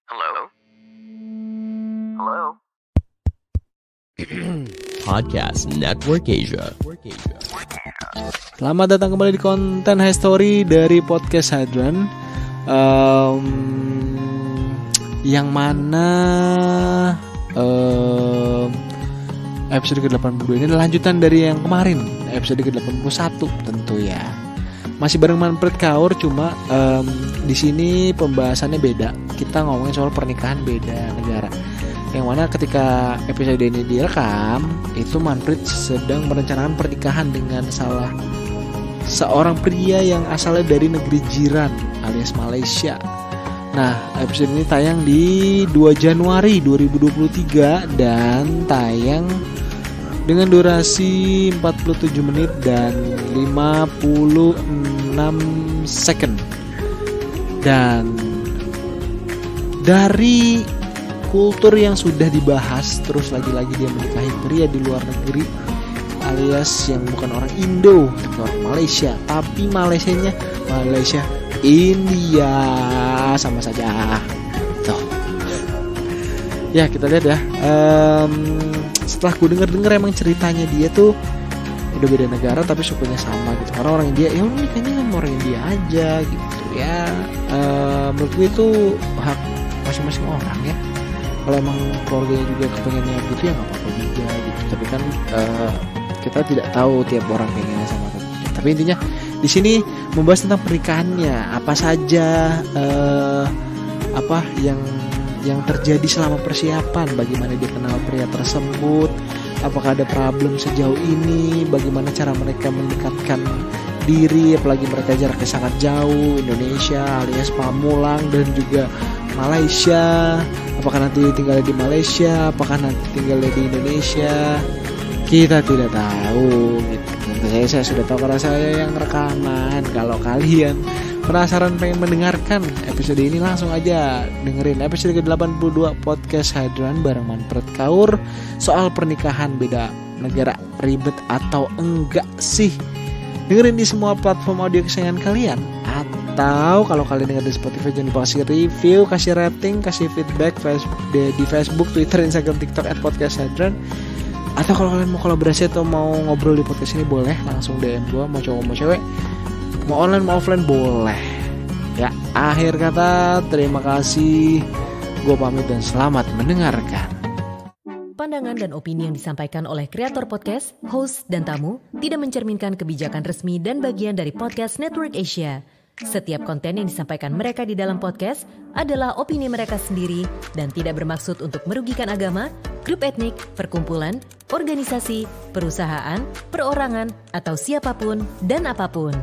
Halo? Halo? Podcast Network Asia. Selamat datang kembali di konten History dari Podcast Hadran. Yang mana episode ke-82 ini adalah lanjutan dari yang kemarin, episode ke-81 tentu ya. Masih bareng Manfred Kaur, cuma di sini pembahasannya beda. Kita ngomongin soal pernikahan beda negara. Yang mana ketika episode ini direkam, itu Manfred sedang merencanakan pernikahan dengan seorang pria yang asalnya dari negeri jiran alias Malaysia. Nah, episode ini tayang di 2 Januari 2023 dan tayang dengan durasi 47 menit dan 56 second. Dan dari kultur yang sudah dibahas, terus lagi-lagi dia menikahi pria di luar negeri alias yang bukan orang Indo, orang Malaysia, tapi Malaysia India, sama saja. Tuh. Ya, kita lihat ya. Setelah gue denger emang ceritanya dia tuh udah beda negara tapi sukunya sama gitu. Karena orang India, ya udah nikahnya sama orang India aja gitu ya. Menurut gue itu hak masing-masing orang ya. Kalau emang keluarganya juga kepengennya gitu ya nggak apa-apa juga gitu. Tapi kan kita tidak tahu tiap orang pengennya sama apa. Tapi intinya di sini membahas tentang pernikahannya, apa saja apa yang terjadi selama persiapan, bagaimana dia kenal pria tersebut, apakah ada problem sejauh ini, bagaimana cara mereka mendekatkan diri, apalagi mereka jaraknya sangat jauh, Indonesia alias Pamulang dan juga Malaysia, apakah nanti tinggal di Malaysia, apakah nanti tinggal di Indonesia, kita tidak tahu gitu. Saya sudah tahu karena saya yang rekaman. Kalau kalian penasaran pengen mendengarkan episode ini, langsung aja dengerin episode ke-82 Podcast Hadran bareng Manfred Kaur. Soal pernikahan beda negara, ribet atau enggak sih? Dengerin di semua platform audio kesayangan kalian. Atau kalau kalian dengar di Spotify, jangan lupa kasih review, kasih rating, kasih feedback di Facebook, Twitter, Instagram, TikTok @podcasthadran. Atau kalau kalian mau kolaborasi atau mau ngobrol di podcast ini, boleh langsung DM gue. Mau cowok mau cewek, mau online mau offline boleh. Ya, akhir kata terima kasih. Gue pamit dan selamat mendengarkan. Pandangan dan opini yang disampaikan oleh kreator podcast, host, dan tamu tidak mencerminkan kebijakan resmi dan bagian dari Podcast Network Asia. Setiap konten yang disampaikan mereka di dalam podcast adalah opini mereka sendiri dan tidak bermaksud untuk merugikan agama, grup etnik, perkumpulan, organisasi, perusahaan, perorangan, atau siapapun dan apapun.